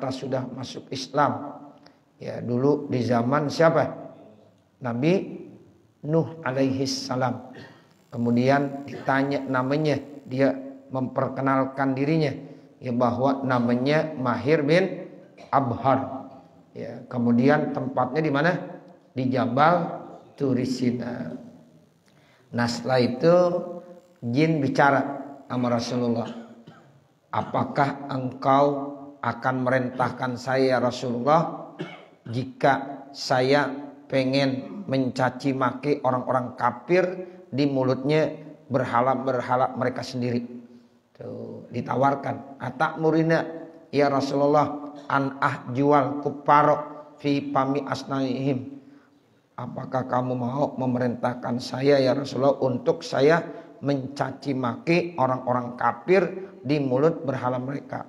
ternyata sudah masuk Islam. Ya, dulu di zaman siapa? Nabi Nuh alaihi salam. Kemudian ditanya namanya, dia memperkenalkan dirinya ya bahwa namanya Mahir bin Abhar. Ya, kemudian tempatnya di mana? Di Jabal Turisina. Nah, setelah itu jin bicara sama Rasulullah. Apakah engkau akan merintahkan saya Rasulullah jika saya pengen mencaci maki orang-orang kafir di mulutnya berhala-berhala mereka sendiri? Tuh, ditawarkan. Atak murina ya Rasulullah an ahjual kuffar fi pami asnaihim. Apakah kamu mau memerintahkan saya ya Rasulullah untuk saya mencaci maki orang-orang kafir di mulut berhala mereka?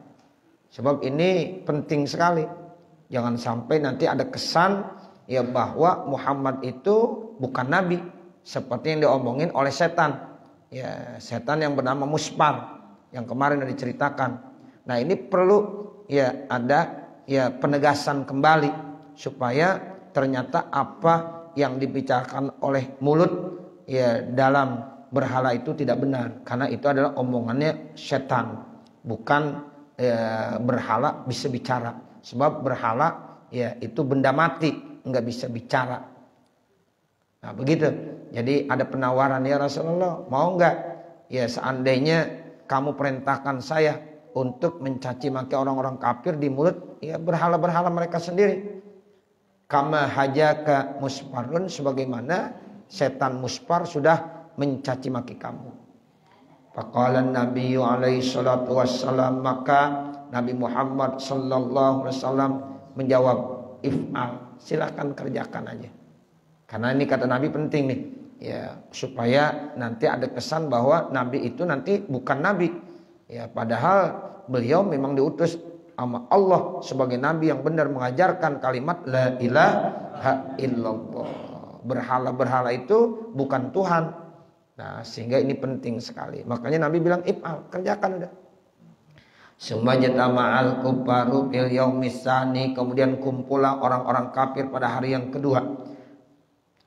Sebab ini penting sekali. Jangan sampai nanti ada kesan ya bahwa Muhammad itu bukan nabi seperti yang diomongin oleh setan. Ya, setan yang bernama Muspar yang kemarin sudah diceritakan. Nah, ini perlu ya ada ya penegasan kembali supaya ternyata apa yang dibicarakan oleh mulut ya dalam berhala itu tidak benar, karena itu adalah omongannya setan, bukan berhala bisa bicara. Sebab berhala ya itu benda mati, nggak bisa bicara. Nah, begitu. Jadi ada penawaran, ya Rasulullah, mau nggak ya seandainya kamu perintahkan saya untuk mencaci maki orang-orang kafir di mulut ya berhala-berhala mereka sendiri. Kama hajaka musparun, sebagaimana setan Muspar sudah mencaci maki kamu. Faqala Nabi alaihi salatu wassalam, maka Nabi Muhammad sallallahu alaihi wasallam menjawab, if'al, silakan kerjakan aja. Karena ini kata Nabi penting nih, ya supaya nanti ada kesan bahwa Nabi itu nanti bukan Nabi. Ya, padahal beliau memang diutus sama Allah sebagai Nabi yang benar mengajarkan kalimat la ilaha illallah. Berhala-berhala itu bukan Tuhan. Nah, sehingga ini penting sekali. Makanya Nabi bilang if'al, kerjakan udah. Sumajata ma'al kufaru fil yaumis tsani, kemudian kumpullah orang-orang kafir pada hari yang kedua.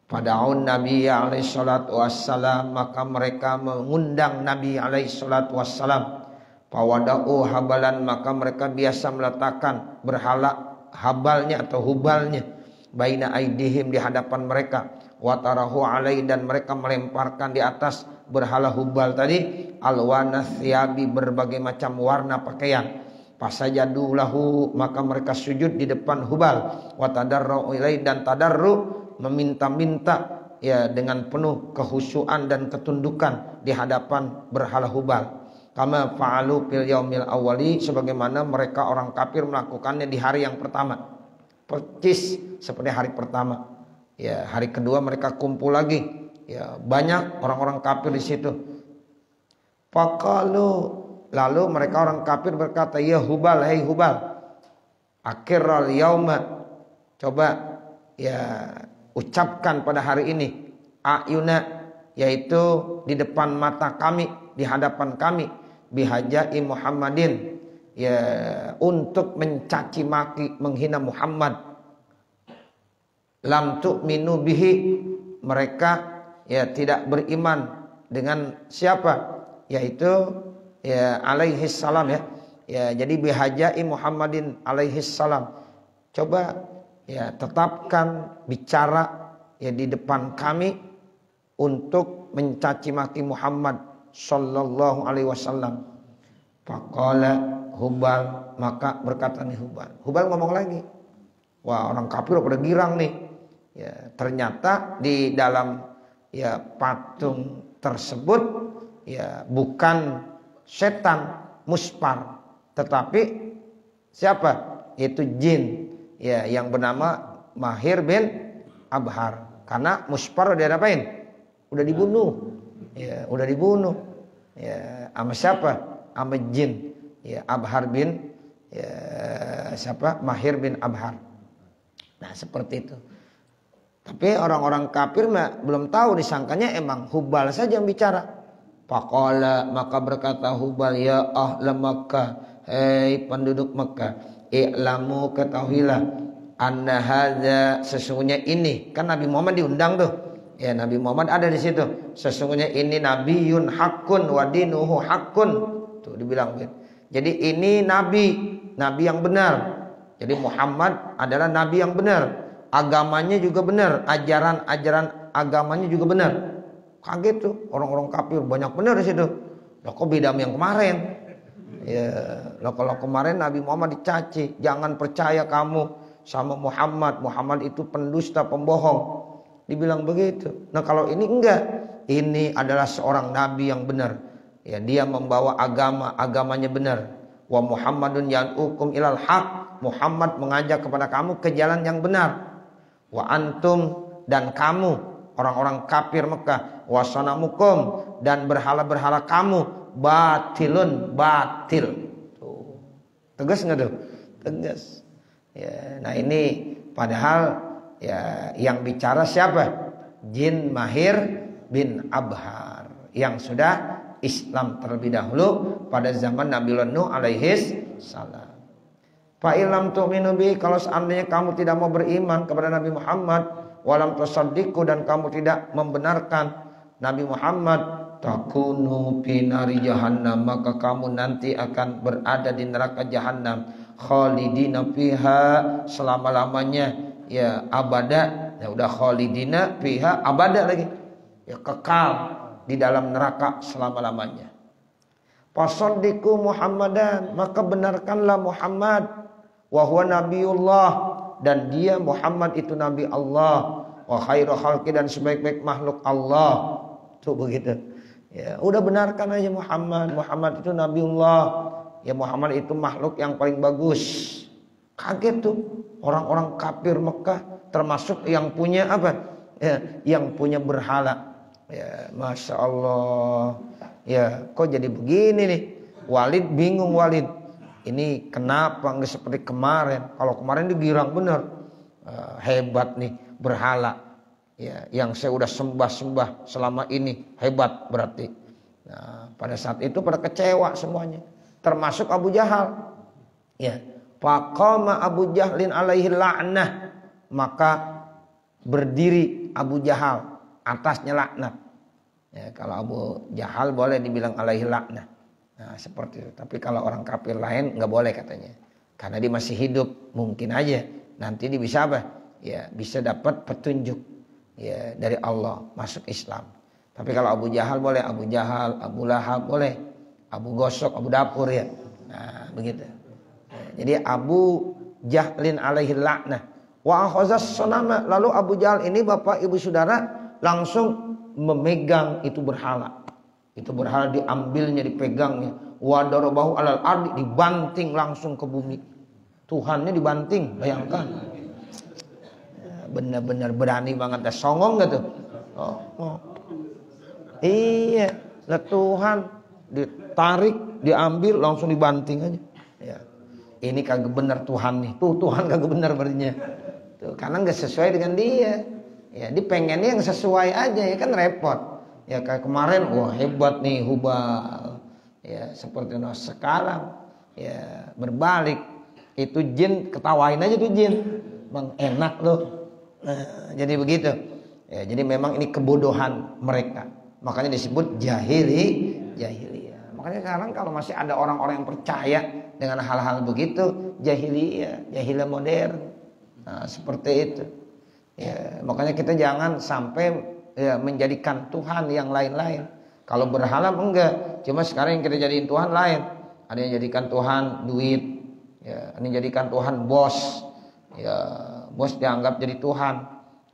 Pada'un Nabi alaihi salatu wassalam, maka mereka mengundang Nabi alaihi salatu wassalam. Fawada'u habalan, maka mereka biasa meletakkan berhala habalnya atau hubalnya baina aidihim, di hadapan mereka. Watarahu alai, dan mereka melemparkan di atas berhala hubal tadi alwana thiyabi, berbagai macam warna pakaian. Fasajadu lahu, maka mereka sujud di depan hubal. Watadarru ilai, dan tadarru meminta-minta ya dengan penuh kehusyuan dan ketundukan di hadapan berhala hubal. Kama fa'alu fil yaumil awwali, sebagaimana mereka orang kafir melakukannya di hari yang pertama. Percis seperti hari pertama. Ya, hari kedua mereka kumpul lagi. Ya, banyak orang-orang kafir di situ. Faqalu, lalu mereka orang kafir berkata, ya Hubal, hei Hubal, akhiral yauma, coba ya ucapkan pada hari ini, ayuna, yaitu di depan mata kami, di hadapan kami, bihajai Muhammadin, ya untuk mencaci maki, menghina Muhammad. Lam tu'minu bihi, mereka ya tidak beriman dengan siapa, yaitu ya alaihi salam ya. Ya, jadi bihajai Muhammadin alaihi salam. Coba ya tetapkan bicara ya di depan kami untuk mencaci maki Muhammad sallallahu alaihi wasallam. Faqala Hubal, maka berkata nih Hubal. Hubal ngomong lagi. Wah, orang kafir pada girang nih. Ya, ternyata di dalam ya patung tersebut ya bukan setan Muspar, tetapi siapa? Yaitu jin ya yang bernama Mahir bin Abhar. Karena Muspar udah diapain? Udah dibunuh. Ya, udah dibunuh. Ya, sama siapa? Sama jin. Ya, Abhar bin ya siapa? Mahir bin Abhar. Nah, seperti itu. Tapi orang-orang kafir belum tahu, disangkanya emang Hubal saja yang bicara. Faqala, maka berkata Hubal, ya ahla Makkah, hei penduduk Makkah, I'lamu, ketahuilah, anna hadza, sesungguhnya ini, kan Nabi Muhammad diundang tuh. Ya, Nabi Muhammad ada di situ. Sesungguhnya ini nabiyun hakun wa dinuhu hakun. Tuh dibilang gitu. Jadi ini nabi yang benar. Jadi Muhammad adalah nabi yang benar. Agamanya juga benar, ajaran agamanya juga benar. Kaget tuh orang-orang kafir, banyak benar di situ. Loh kok beda sama yang kemarin? Ya, loh kalau kemarin Nabi Muhammad dicaci, jangan percaya kamu sama Muhammad. Muhammad itu pendusta, pembohong. Dibilang begitu. Nah kalau ini enggak. Ini adalah seorang nabi yang benar. Ya, dia membawa agamanya benar. Wa Muhammadun yad'ukum ilal haq. Muhammad mengajak kepada kamu ke jalan yang benar. Wa antum, dan kamu orang-orang kafir Mekah, wa sanamukum, dan berhala-berhala kamu, batilun, batil. Tuh. Tegas enggak tuh? Tegas. Ya, nah ini padahal ya, yang bicara siapa? Jin Mahir bin Abhar yang sudah Islam terlebih dahulu pada zaman Nabi Nuh alaihis salam. Fa illam tu'minu bi, kalau seandainya kamu tidak mau beriman kepada Nabi Muhammad, walam tusaddiqu, dan kamu tidak membenarkan Nabi Muhammad, takunu fi nari jahannam, maka kamu nanti akan berada di neraka jahanam, khalidina fiha, selama-lamanya. Ya abada, ya udah khalidina fiha, abada lagi, ya kekal di dalam neraka selama-lamanya. Fasaddiqu Muhammadan, maka benarkanlah Muhammad, wa huwa nabiyullah, dan dia Muhammad itu nabi Allah, wa khairu khalqi, dan sebaik-baik makhluk Allah. Tuh begitu. Ya, udah benarkan aja Muhammad. Muhammad itu nabiullah. Ya Muhammad itu makhluk yang paling bagus. Kaget tuh orang-orang kafir Mekah, termasuk yang punya apa? Ya, yang punya berhala. Ya, Masya Allah. Ya, kok jadi begini nih? Walid bingung, Walid. Ini kenapa nggak seperti kemarin? Kalau kemarin digirang bener. Hebat nih berhala. Ya, yang saya udah sembah-sembah selama ini hebat berarti. Nah, pada saat itu pada kecewa semuanya. Termasuk Abu Jahal. Ya. Faqama Abu Jahlin alaihi la'nah, maka berdiri Abu Jahal, atasnya laknat. Ya, kalau Abu Jahal boleh dibilang alaihi la'nah. Nah, seperti itu. Tapi kalau orang kafir lain nggak boleh katanya. Karena dia masih hidup, mungkin aja nanti dia bisa apa? Ya, bisa dapat petunjuk ya dari Allah, masuk Islam. Tapi kalau Abu Jahal boleh, Abu Jahal, Abu Lahab boleh, Abu Gosok, Abu Dapur ya. Nah, begitu. Jadi Abu Jahlin alaihi la'nah wa akhazas sonama, lalu Abu Jahal ini Bapak Ibu Saudara langsung memegang itu berhala. Itu berhala diambilnya, dipegangnya. Wa darabahu alal ardi, dibanting langsung ke bumi. Tuhannya dibanting, bayangkan. Benar-benar berani banget, dah songong enggak tuh? Oh. Iya, lah Tuhan ditarik, diambil langsung dibanting aja. Ya. Ini kagak benar Tuhan nih. Tuh Tuhan kagak benar berarti. Tuh, karena nggak sesuai dengan dia. Ya, dia pengennya yang sesuai aja, ya kan repot. Ya kayak kemarin, wah hebat nih Hubal. Ya seperti itu. Sekarang ya berbalik. Itu jin, ketawain aja tuh jin. Bang enak loh. Nah, jadi begitu. Ya, jadi memang ini kebodohan mereka. Makanya disebut jahiliyah. Makanya sekarang kalau masih ada orang-orang yang percaya dengan hal-hal begitu, jahiliyah modern. Nah, seperti itu. Ya, makanya kita jangan sampai ya, menjadikan Tuhan yang lain-lain. Kalau berhala enggak, cuma sekarang yang kita jadiin Tuhan lain. Ada yang jadikan Tuhan duit, ya, ada yang jadikan Tuhan bos. Ya, bos dianggap jadi Tuhan.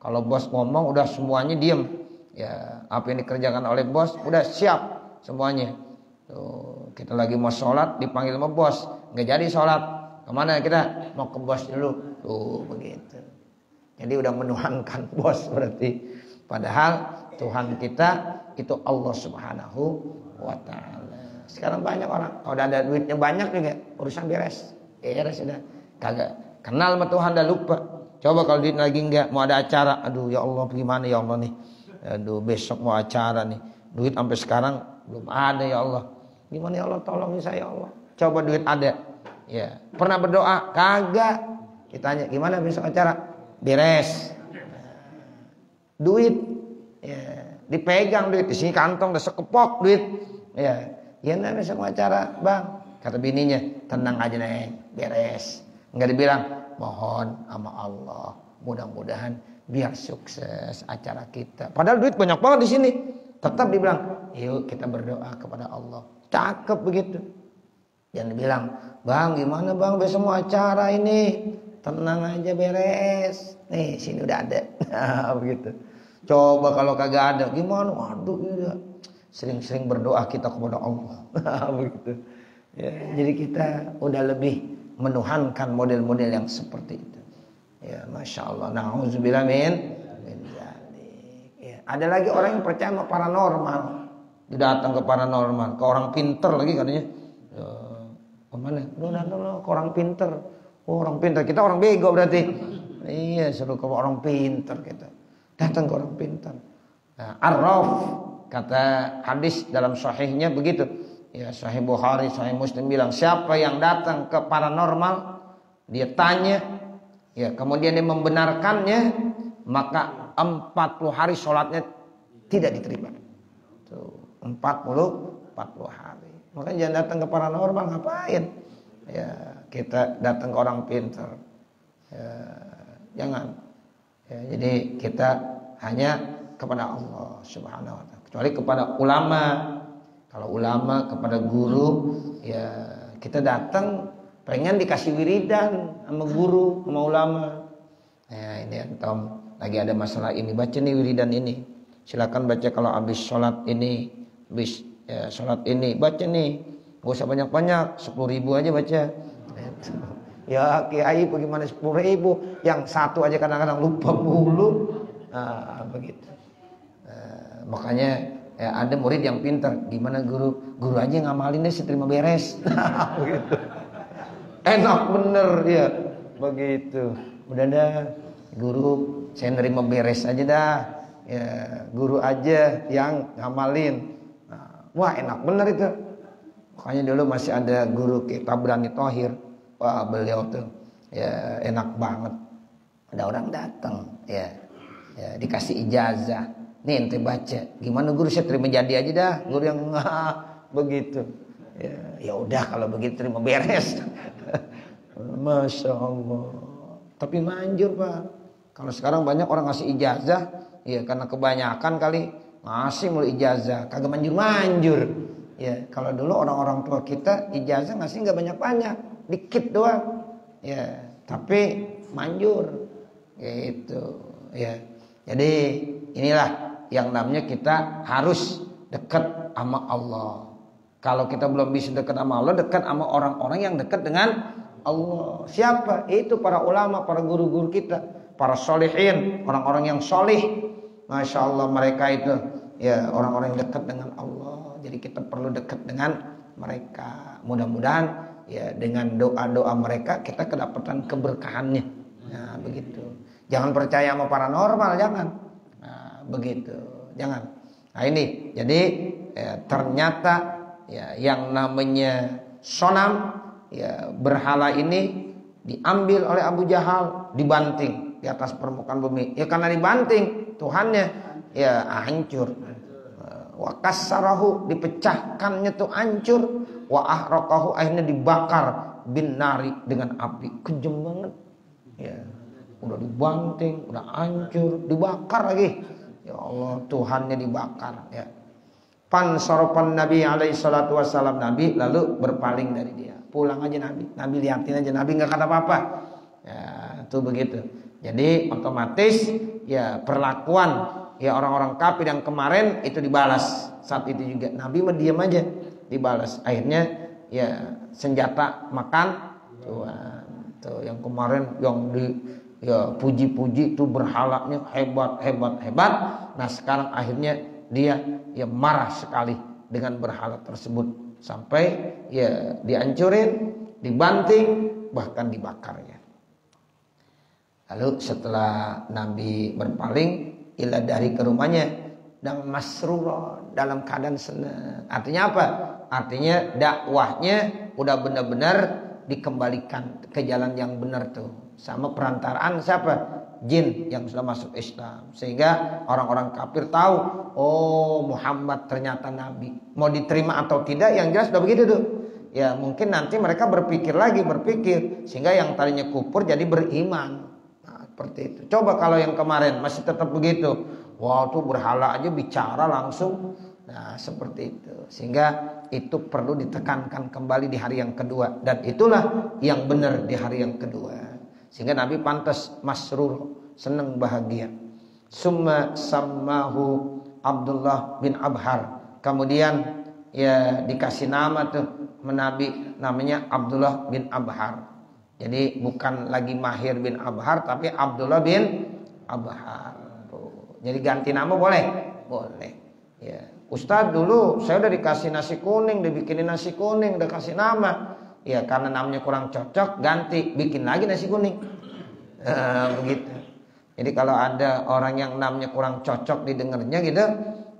Kalau bos ngomong udah semuanya diem. Ya, apa yang dikerjakan oleh bos udah siap semuanya. Tuh, kita lagi mau sholat dipanggil sama bos, nggak jadi sholat. Kemana kita? Mau ke bos dulu. Tuh begitu. Jadi udah menuhankan bos berarti. Padahal Tuhan kita itu Allah Subhanahu wa Ta'ala. Sekarang banyak orang kalau udah ada duitnya banyak juga urusan beres. Beres sudah. Kagak kenal sama Tuhan, dah lupa. Coba kalau duit lagi enggak, mau ada acara, aduh ya Allah gimana ya Allah nih. Aduh besok mau acara nih. Duit sampai sekarang belum ada ya Allah. Gimana ya Allah, tolongin saya ya Allah. Coba duit ada. Ya, pernah berdoa? Kagak. Ditanya, gimana besok acara? Beres. Duit, ya, dipegang duit, di sini kantong udah sekepok duit. Ya, gimana besok acara, Bang? Kata bininya, tenang aja Neng, beres. Enggak dibilang, mohon sama Allah, mudah-mudahan biar sukses acara kita. Padahal duit banyak banget di sini. Tetap dibilang, yuk kita berdoa kepada Allah. Cakep begitu. Jangan dibilang, Bang gimana Bang besok mau acara ini? Tenang aja beres. Nih sini udah ada. Begitu. Coba kalau kagak ada, gimana? Waduh iya. Sering-sering berdoa kita kepada Allah. Begitu. Ya, jadi kita udah lebih menuhankan model-model yang seperti itu. Ya, masya Allah. Nauzubillah min zalik. Ya, ada lagi orang yang percaya sama paranormal. Dia datang ke paranormal, ke orang pinter lagi katanya. Ya, kemana? Lo ke orang pinter. Oh, orang pinter. Kita orang bego berarti. Iya, suruh ke orang pinter kita. Datang ke orang pinter. Nah, Arraf kata hadis dalam sahihnya begitu. Ya, Sahih Bukhari, Sahih Muslim bilang, siapa yang datang ke paranormal, dia tanya, ya, kemudian dia membenarkannya, maka 40 hari sholatnya tidak diterima. Tuh, 40 hari. Makanya jangan datang ke paranormal, ngapain? Ya, kita datang ke orang pintar. Ya, jangan. Ya, jadi kita hanya kepada Allah Subhanahu wa taala. Kecuali kepada ulama. Kalau ulama kepada guru, ya kita datang pengen dikasih wiridan sama guru, sama ulama. Ya ini antum lagi ada masalah ini, baca nih wiridan ini. Silakan baca kalau habis sholat ini, habis ya, sholat ini, baca nih. Gak usah banyak-banyak, 10.000 aja baca. Ya kiai bagaimana 10.000? Yang satu aja kadang-kadang lupa mulu. Nah, begitu. Makanya ya, ada murid yang pintar, gimana guru aja ngamalin deh terima beres. Begitu. Enak bener ya, begitu. Udah dah, guru saya nerima beres aja dah. Ya, guru aja yang ngamalin. Nah, wah enak bener itu. Makanya dulu masih ada guru kita Tabrani Thohir. Wah beliau tuh ya enak banget. Ada orang datang ya dikasih ijazah. Nih ente baca, gimana guru saya terima jadi aja dah, guru yang begitu. Ya udah kalau begitu terima beres. Masya Allah. Tapi manjur Pak. Kalau sekarang banyak orang ngasih ijazah, ya karena kebanyakan kali ngasih mulai ijazah, kagak manjur. Ya kalau dulu orang-orang tua kita ijazah ngasih nggak banyak-banyak, dikit doang. Ya tapi manjur, gitu. Ya jadi inilah yang namanya kita harus dekat sama Allah. Kalau kita belum bisa dekat sama Allah, dekat sama orang-orang yang dekat dengan Allah. Siapa? Itu para ulama, para guru-guru kita, para solihin, orang-orang yang solih. Masya Allah mereka itu ya orang-orang yang dekat dengan Allah. Jadi kita perlu dekat dengan mereka. Mudah-mudahan ya dengan doa-doa mereka kita kedapatan keberkahannya. Nah begitu. Jangan percaya sama paranormal, jangan. Begitu, jangan. Nah ini, jadi ternyata ya yang namanya sonam, ya berhala ini diambil oleh Abu Jahal, dibanting di atas permukaan bumi. Ya karena dibanting, Tuhannya ya hancur. Wa kassarahu, dipecahkannya tuh hancur. Wa ahraqahu, akhirnya dibakar bin nari dengan api. Kejam banget. Ya, udah dibanting, udah hancur, dibakar lagi. Ya Allah, Tuhannya dibakar ya. Pansarapan Nabi alaihi salatu wassalam, Nabi lalu berpaling dari dia. Pulang aja Nabi. Nabi liatin aja, Nabi enggak kata apa-apa. Ya, itu begitu. Jadi otomatis ya perlakuan ya orang-orang kafir yang kemarin itu dibalas. Saat itu juga Nabi mah diam aja, dibalas. Akhirnya ya senjata makan Tuhan. Tuh yang kemarin yang ya puji-puji itu berhalanya hebat. Nah sekarang akhirnya dia ya marah sekali dengan berhala tersebut sampai ya dihancurin, dibanting, bahkan dibakarnya. Lalu setelah Nabi berpaling, ila dari ke rumahnya dan masrura, dalam keadaan senang. Artinya apa? Artinya dakwahnya udah benar-benar dikembalikan ke jalan yang benar tuh. Sama perantaraan siapa? Jin yang sudah masuk Islam. Sehingga orang-orang kafir tahu, oh Muhammad ternyata nabi. Mau diterima atau tidak yang jelas sudah begitu tuh. Ya mungkin nanti mereka berpikir sehingga yang tadinya kufur jadi beriman. Nah, seperti itu. Coba kalau yang kemarin masih tetap begitu. Wah, tuh berhala aja bicara langsung. Nah, seperti itu. Sehingga itu perlu ditekankan kembali di hari yang kedua, dan itulah yang benar di hari yang kedua. Sehingga Nabi pantas masrur, senang bahagia. Summa sammahu Abdullah bin Abhar. Kemudian ya dikasih nama tuh Nabi, namanya Abdullah bin Abhar. Jadi bukan lagi Mahir bin Abhar, tapi Abdullah bin Abhar. Jadi ganti nama boleh? Boleh. Ya. Ustadz dulu saya udah dikasih nasi kuning, dibikinin nasi kuning, udah kasih nama. Ya karena namanya kurang cocok, ganti, bikin lagi nasi kuning. Begitu. Jadi kalau ada orang yang namanya kurang cocok didengarnya gitu,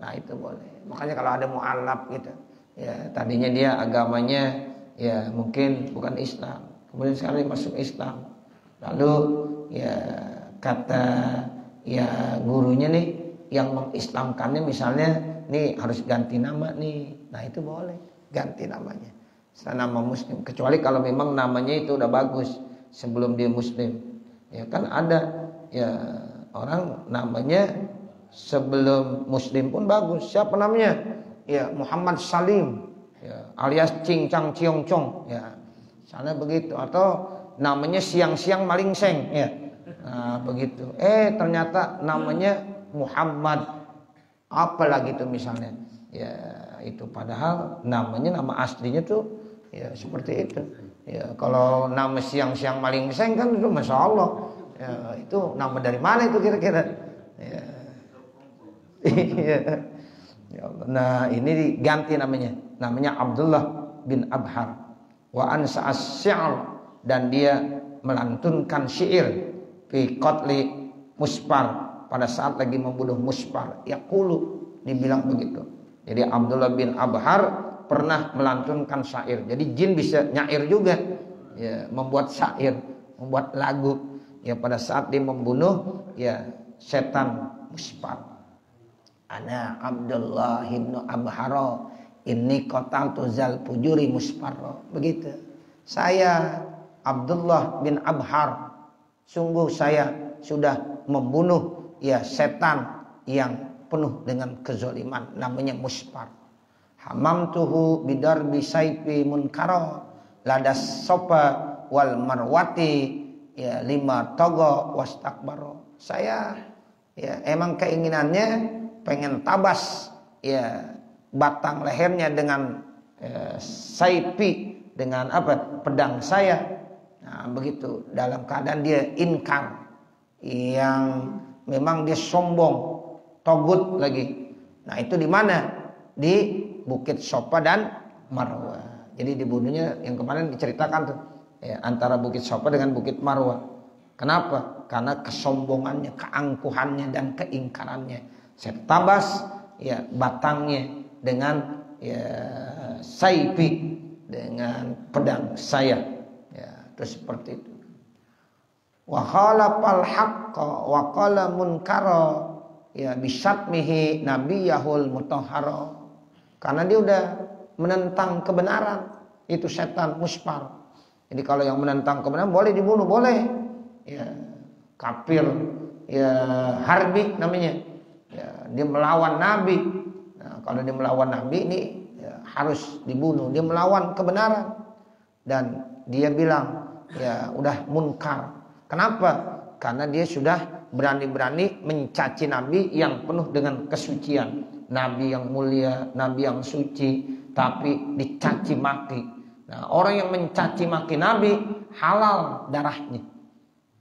nah itu boleh. Makanya kalau ada mu'alaf gitu, ya tadinya dia agamanya ya mungkin bukan Islam, kemudian sekarang masuk Islam. Lalu ya kata ya gurunya nih yang mengislamkannya misalnya, nih harus ganti nama nih. Nah itu boleh ganti namanya. Setelah nama muslim. Kecuali kalau memang namanya itu udah bagus sebelum dia muslim. Ya kan ada ya orang namanya sebelum muslim pun bagus. Siapa namanya? Ya Muhammad Salim. Ya, alias Cing Cang Ciong Cong. Ya, misalnya begitu. Atau namanya Siang-Siang Malingseng. Ya, nah, begitu. Ternyata namanya Muhammad apa lagi tuh misalnya. Ya itu padahal namanya nama aslinya tuh ya seperti itu. Ya kalau nama Siang-Siang Malingseng kan itu Masya Allah. Ya, itu nama dari mana itu kira-kira? Ya. Ya Allah. Nah ini diganti namanya Abdullah bin Abhar. Wa ansa as-syi'r, dan dia melantunkan syair fi qatli Muspar, pada saat lagi membunuh Muspar. Yaqulu, dibilang begitu. Jadi Abdullah bin Abhar pernah melantunkan syair. Jadi jin bisa nyair juga, ya, membuat syair, membuat lagu. Ya pada saat dia membunuh ya setan Muspar. Ana Abdullah bin Abhar, ini qataltu zal fujuri Muspar. Begitu. Saya Abdullah bin Abhar, sungguh saya sudah membunuh ya setan yang penuh dengan kezaliman, namanya Muspar. Hamamtuhu bidarbi sayfi munkara ladas sopa wal marwati ya lima togo wastakbaro. Saya ya emang keinginannya pengen tabas ya batang lehernya dengan sayfi, dengan apa, pedang saya. Nah begitu, dalam keadaan dia inkar, yang memang dia sombong, togut lagi. Nah itu di mana? Di Bukit Sopa dan Marwah. Jadi dibunuhnya yang kemarin diceritakan tuh ya, antara Bukit Sopa dengan Bukit Marwah. Kenapa? Karena kesombongannya, keangkuhannya dan keingkarannya. Saya tabas ya batangnya dengan ya saifi, dengan pedang saya. Ya, terus seperti itu. Wa khalaqal haqqa wa qala munkara ya bisyatmihi nabiyahul mutahhara. Karena dia udah menentang kebenaran, itu setan Muspar. Jadi kalau yang menentang kebenaran boleh dibunuh, boleh. Ya, kafir ya harbi namanya. Ya, dia melawan Nabi. Nah, kalau dia melawan Nabi ini ya, harus dibunuh. Dia melawan kebenaran dan dia bilang ya udah munkar. Kenapa? Karena dia sudah berani-berani mencaci Nabi yang penuh dengan kesucian. Nabi yang mulia, Nabi yang suci, tapi dicaci maki. Nah, orang yang mencaci maki Nabi halal darahnya.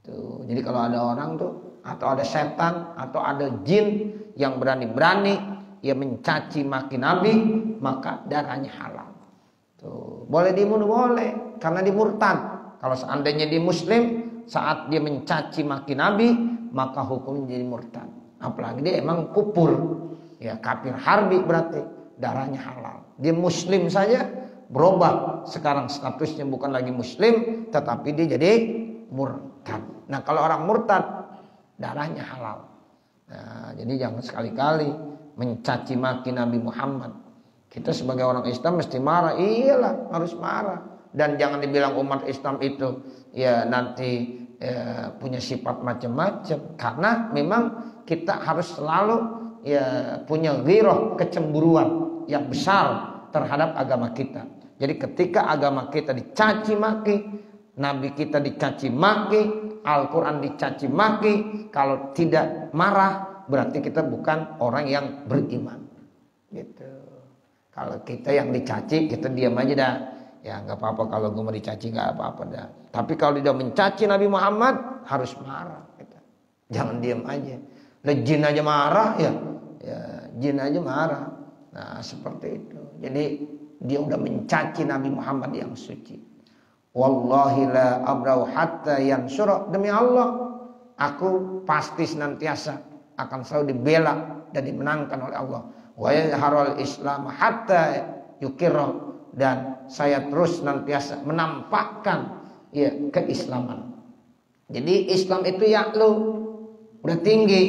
Tuh, jadi kalau ada orang tuh, atau ada setan, atau ada jin yang berani-berani ia mencaci maki Nabi, maka darahnya halal. Tuh, boleh dibunuh, boleh, karena dia murtad. Kalau seandainya dia Muslim, saat dia mencaci maki Nabi, maka hukumnya jadi murtad. Apalagi dia emang kufur. Ya kafir harbi berarti darahnya halal. Dia Muslim saja berubah. Sekarang statusnya bukan lagi muslim, tetapi dia jadi murtad. Nah, kalau orang murtad, darahnya halal. Nah, jadi jangan sekali-kali mencaci maki Nabi Muhammad. Kita sebagai orang Islam mesti marah. Iyalah, harus marah. Dan jangan dibilang umat Islam itu ya nanti punya sifat macam-macam. Karena memang kita harus selalu ya punya ghirah, kecemburuan yang besar terhadap agama kita. Jadi ketika agama kita dicaci maki, Nabi kita dicaci maki, Al-Quran dicaci maki, kalau tidak marah berarti kita bukan orang yang beriman. Gitu. Kalau kita yang dicaci, kita diam aja dah. Ya nggak apa-apa kalau gue mau dicaci, nggak apa-apa dah. Tapi kalau dia mencaci Nabi Muhammad harus marah. Gitu. Jangan diam aja. Lah jin aja marah ya jin aja marah. Nah seperti itu. Jadi dia udah mencaci Nabi Muhammad yang suci. Wallahi la abrau hatta yansura, demi Allah aku pasti senantiasa akan selalu dibela dan dimenangkan oleh Allah. Wa yazharul Islam hatta yukirra, dan saya terus senantiasa menampakkan ya keislaman. Jadi Islam itu ya'lu, udah tinggi,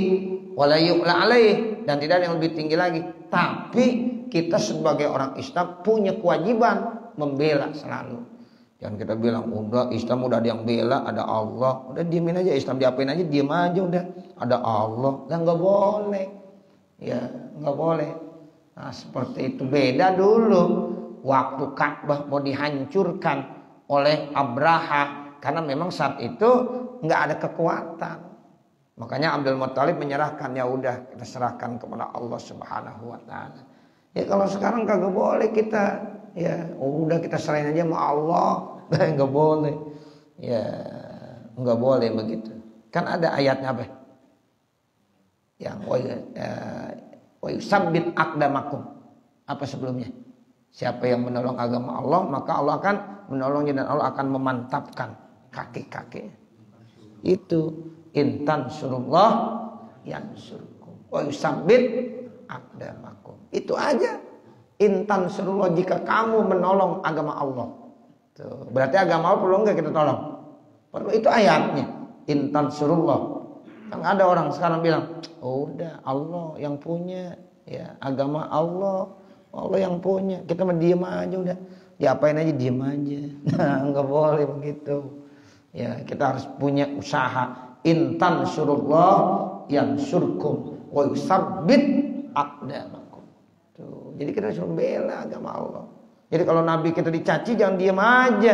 wala yu'la alaih, dan tidak ada yang lebih tinggi lagi. Tapi kita sebagai orang Islam punya kewajiban membela selalu. Jangan kita bilang udah Islam udah ada yang bela, ada Allah, udah diemin aja, Islam diapain aja, diem aja udah, ada Allah. Lah nggak boleh, ya nggak boleh. Nah seperti itu. Beda dulu waktu Ka'bah mau dihancurkan oleh Abraha, karena memang saat itu nggak ada kekuatan. Makanya Abdul Muttalib menyerahkan, ya udah kita serahkan kepada Allah Subhanahu wa taala. Ya kalau sekarang kagak boleh kita, ya udah kita serahin aja sama Allah. Nggak boleh. Ya nggak boleh begitu. Kan ada ayatnya apa? Yang wa yusabbit aqdamakum. Apa sebelumnya? Siapa yang menolong agama Allah, maka Allah akan menolongnya dan Allah akan memantapkan kaki-kaki. Itu intan surullah yansurkum wa yusabbit aqdamakum. Itu aja. Intan surullah, jika kamu menolong agama Allah. Tuh, berarti agama Allah perlu enggak kita tolong? Perlu, itu ayatnya. Intan surullah. Kan ada orang sekarang bilang, oh, udah Allah yang punya, ya agama Allah yang punya. Kita mah diem aja udah. Diapain aja diem aja. Nah, enggak boleh begitu. Ya, kita harus punya usaha. Intan surullah yansurkum wa yusabbit aqdamakum. Tuh, jadi kita harus membela agama Allah. Jadi kalau Nabi kita dicaci jangan diam aja.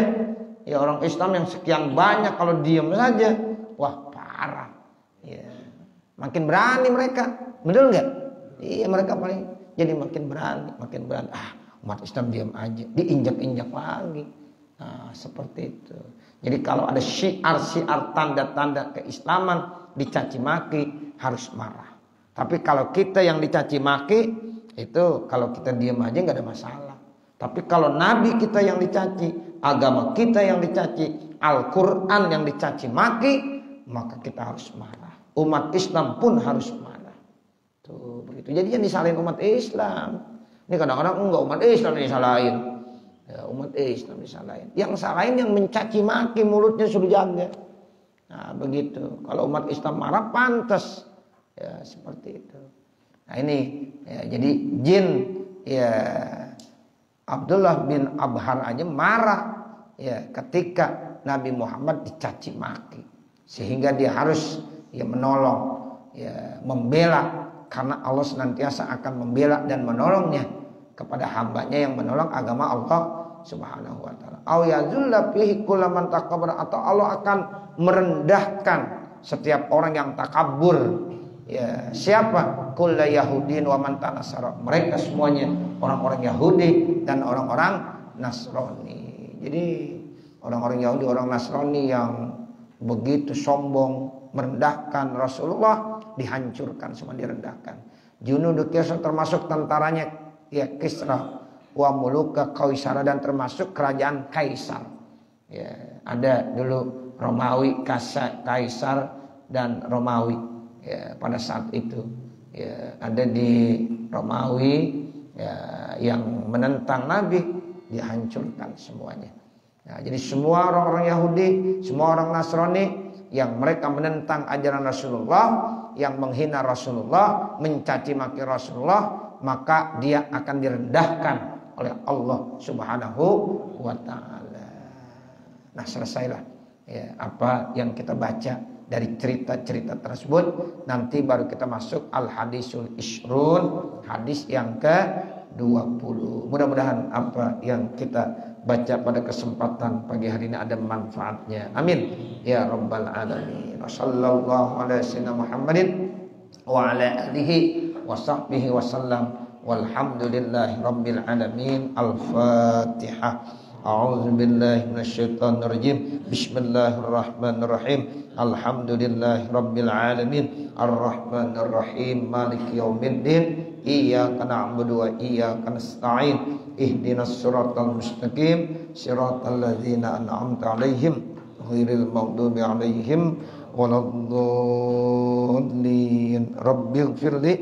Ya orang Islam yang sekian banyak kalau diam saja, wah parah. Ya, makin berani mereka, betul nggak? Iya mereka paling jadi makin berani. Umat Islam diam aja, diinjak-injak lagi. Nah seperti itu. Jadi kalau ada syiar-syiar tanda-tanda keislaman dicaci maki harus marah. Tapi kalau kita yang dicaci maki itu kalau kita diam aja nggak ada masalah. Tapi kalau Nabi kita yang dicaci, agama kita yang dicaci, Al-Quran yang dicaci maki, maka kita harus marah. Umat Islam pun harus marah. Tuh begitu. Jadi yang disalahin umat Islam. Ini kadang-kadang enggak umat Islam disalahin. Ya, umat Islam disalahin. Yang salahin yang mencaci maki, mulutnya suruh jaga. Nah begitu. Kalau umat Islam marah pantas. Ya seperti itu. Nah ini ya, jadi jin ya Abdullah bin Abhar aja marah ya ketika Nabi Muhammad dicaci maki, sehingga dia harus ya menolong, ya membela, karena Allah senantiasa akan membela dan menolongnya kepada hambanya yang menolong agama Allah Subhanahu wa taala. Au yazulla fihi kullaman takabbara, atau Allah akan merendahkan setiap orang yang takabur. Ya, siapa? Kullu Yahudin wa man tanasara. Mereka semuanya orang-orang Yahudi dan orang-orang Nasrani. Jadi orang-orang Yahudi, orang Nasrani yang begitu sombong merendahkan Rasulullah dihancurkan, semua direndahkan. Junud Kisra termasuk tentaranya ya Kisra wa muluka Kaisar, dan termasuk kerajaan Kaisar. Ya, ada dulu Romawi, Kaisar dan Romawi. Ya, pada saat itu ya, ada di Romawi ya, yang menentang Nabi dihancurkan semuanya. Nah, jadi semua orang-orang Yahudi, semua orang Nasrani yang mereka menentang ajaran Rasulullah, yang menghina Rasulullah, mencaci maki Rasulullah, maka dia akan direndahkan oleh Allah Subhanahu wa taala. Nah, selesailah ya apa yang kita baca dari cerita-cerita tersebut. Nanti baru kita masuk al-hadisul isrun, hadis yang ke-20. Mudah-mudahan apa yang kita baca pada kesempatan pagi hari ini ada manfaatnya. Amin ya rabbal alamin. Wassallallahu ala sayyidina Muhammadin wa ala alihi wa sahbihi wasallam. Walhamdulillahi rabbil alamin. Al-Fatihah. A'udzu billahi minasyaitonir rajim. Bismillahirrahmanirrahim. Alhamdulillahi rabbil alamin. Arrahmanir rahim. Maliki yaumiddin. Iyyaka na'budu wa iyyaka nasta'in. Ihdinas siratal mustaqim. Siratal ladzina an'amta 'alaihim ghairil maghdubi 'alaihim waladdallin. Rabbighfirli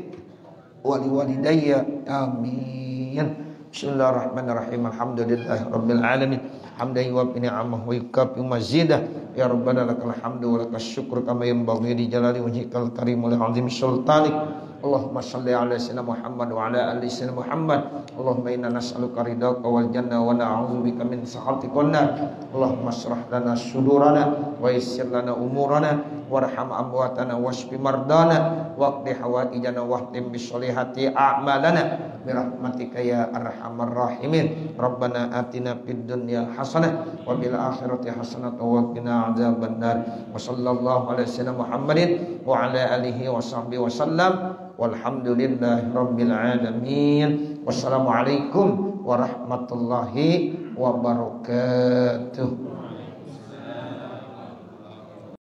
wa liwalidayya. Amin. Bismillahirrahmanirrahim. Alhamdulillahi rabbil alamin. Hamdan yuwaffi ni'amahu wa yukafi mazidah. Ya Rabbana lakal hamdu wa lakas syukru kama yanbaghi li jalali wajhikal karim wa li 'azimi sultanik. Allahumma shalli ala sayyidina Muhammad wa ala ali sayyidina Muhammad. Allahumma inna nas'aluka ridhaka wal janna wa na'udzubika min sakhatika wan nar. Allahumma shrah lana sudurana wa yassir lana umurana warham amwatana washfi mardana waqdi hawaijana wahtim bisolihati a'malana birahmatika ya arhamar rahimin. Rabbana atina fid dunya hasanah wa bil akhirati hasanah wa qina adzabannar. Wa sallallahu ala sayyidina Muhammadin wa ala alihi wa sahbihi wasallam. Walhamdulillahi rabbil alamin. Wassalamualaikum warahmatullahi wabarakatuh.